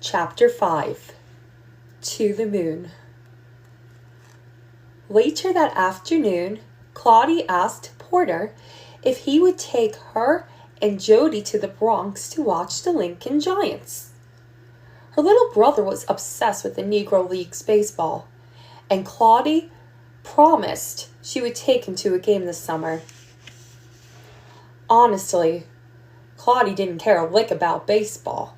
Chapter 5. To the Moon. Later that afternoon, Claudie asked Porter if he would take her and Jody to the Bronx to watch the Lincoln Giants. Her little brother was obsessed with the Negro Leagues baseball, and Claudie promised she would take him to a game this summer. Honestly, Claudie didn't care a lick about baseball.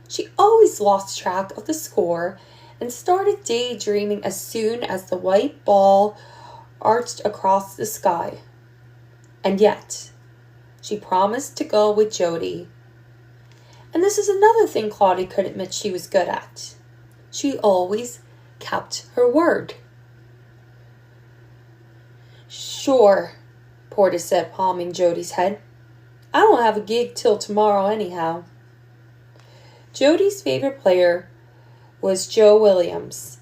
She always lost track of the score and started daydreaming as soon as the white ball arched across the sky. And yet, she promised to go with Jody. And this is another thing Claudie could admit she was good at. She always kept her word. Sure, Porter said, palming Jody's head. I don't have a gig till tomorrow anyhow. Jody's favorite player was Joe Williams.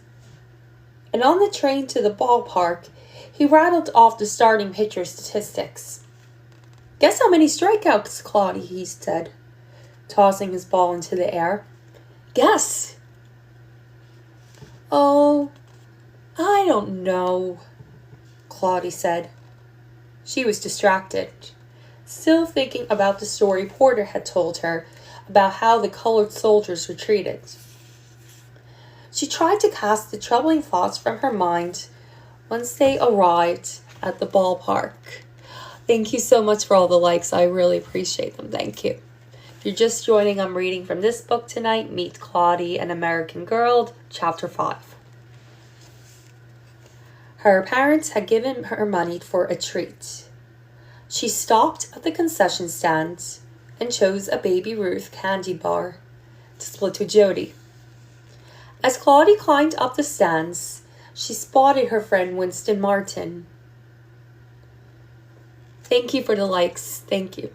And on the train to the ballpark, he rattled off the starting pitcher statistics. Guess how many strikeouts, Claudie, he said, tossing his ball into the air. Guess. Oh, I don't know, Claudie said. She was distracted, still thinking about the story Porter had told her about how the colored soldiers were treated. She tried to cast the troubling thoughts from her mind once they arrived at the ballpark. Thank you so much for all the likes. I really appreciate them. Thank you. If you're just joining, I'm reading from this book tonight, Meet Claudie, an American Girl, Chapter 5. Her parents had given her money for a treat. She stopped at the concession stand and chose a Baby Ruth candy bar to split with Jody. As Claudie climbed up the stands, she spotted her friend Winston Martin. Thank you for the likes. Thank you.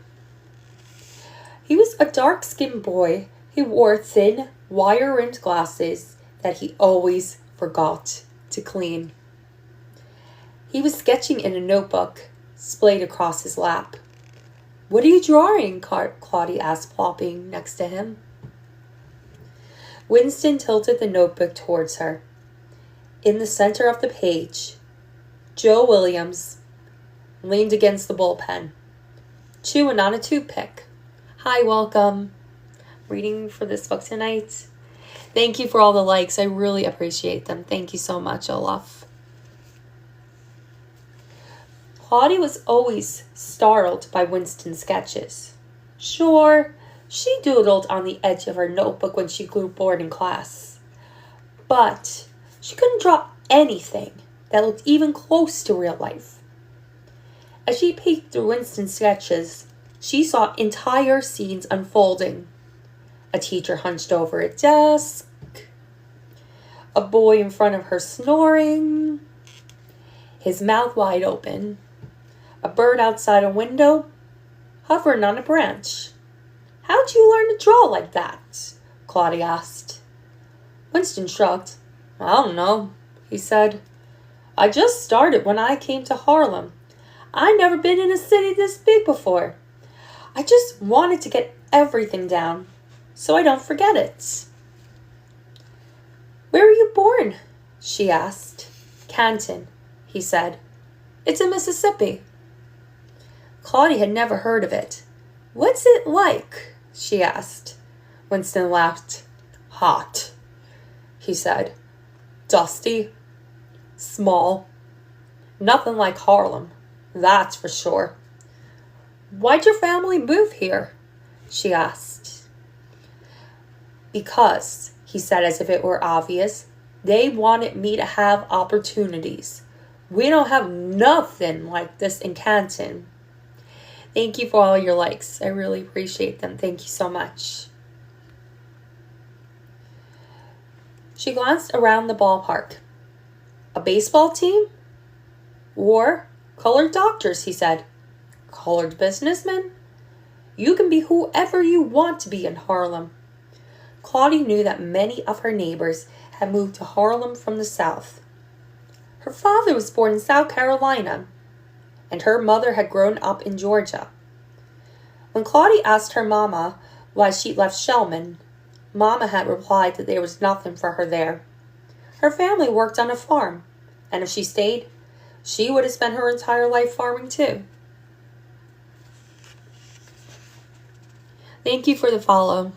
He was a dark-skinned boy who wore thin, wire-rimmed glasses that he always forgot to clean. He was sketching in a notebook splayed across his lap. What are you drawing? Claudie asked, plopping next to him. Winston tilted the notebook towards her. In the center of the page, Joe Williams leaned against the bullpen, chewing on a toothpick. Hi, welcome. Reading for this book tonight. Thank you for all the likes. I really appreciate them. Thank you so much, Olaf. Claudie was always startled by Winston's sketches. Sure, she doodled on the edge of her notebook when she grew bored in class. But she couldn't draw anything that looked even close to real life. As she peeked through Winston's sketches, she saw entire scenes unfolding. A teacher hunched over a desk, a boy in front of her snoring, his mouth wide open, a bird outside a window, hovering on a branch. How'd you learn to draw like that? Claudie asked. Winston shrugged. I don't know, he said. I just started when I came to Harlem. I'd never been in a city this big before. I just wanted to get everything down so I don't forget it. Where were you born? She asked. Canton, he said. It's in Mississippi. Claudie had never heard of it. What's it like? She asked. Winston laughed. Hot, he said. Dusty. Small. Nothing like Harlem, that's for sure. Why'd your family move here? She asked. Because, he said as if it were obvious, they wanted me to have opportunities. We don't have nothing like this in Canton. Thank you for all your likes. I really appreciate them. Thank you so much. She glanced around the ballpark. A baseball team? Or colored doctors, he said. Colored businessmen? You can be whoever you want to be in Harlem. Claudie knew that many of her neighbors had moved to Harlem from the South. Her father was born in South Carolina, and her mother had grown up in Georgia. When Claudie asked her mama why she'd left Shellman, Mama had replied that there was nothing for her there. Her family worked on a farm, and if she stayed, she would have spent her entire life farming too. Thank you for the follow.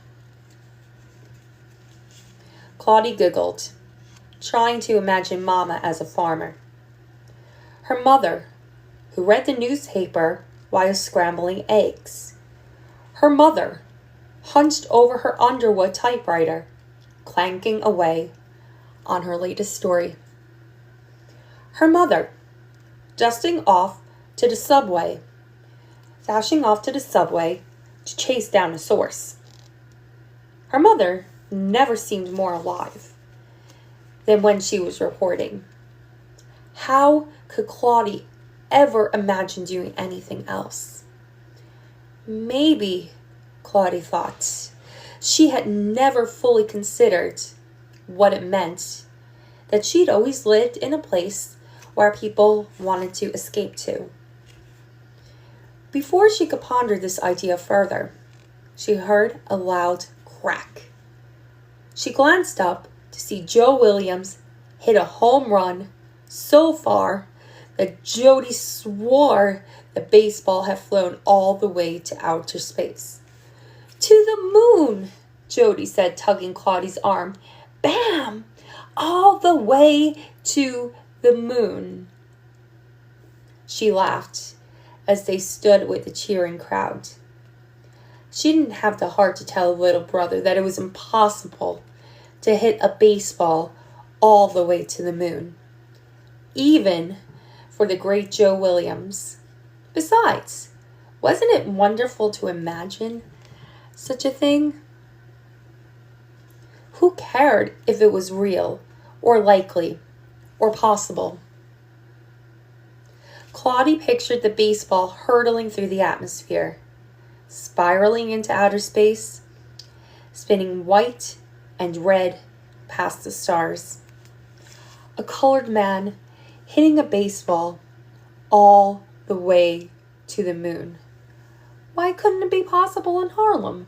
Claudie giggled, trying to imagine Mama as a farmer. Her mother, who read the newspaper while scrambling eggs. Her mother, hunched over her Underwood typewriter, clanking away on her latest story. Her mother, dashing off to the subway to chase down a source. Her mother never seemed more alive than when she was reporting. How could Claudie ever imagine doing anything else? Maybe, Claudie thought, she had never fully considered what it meant that she'd always lived in a place where people wanted to escape to. Before she could ponder this idea further, she heard a loud crack. She glanced up to see Joe Williams hit a home run so far that Jody swore the baseball had flown all the way to outer space. "To the moon," Jody said, tugging Claudie's arm. "Bam! All the way to the moon." She laughed as they stood with the cheering crowd. She didn't have the heart to tell little brother that it was impossible to hit a baseball all the way to the moon, even for the great Joe Williams. Besides, wasn't it wonderful to imagine such a thing? Who cared if it was real or likely or possible? Claudie pictured the baseball hurtling through the atmosphere, spiraling into outer space, spinning white and red past the stars. A colored man hitting a baseball all the way to the moon. Why couldn't it be possible in Harlem?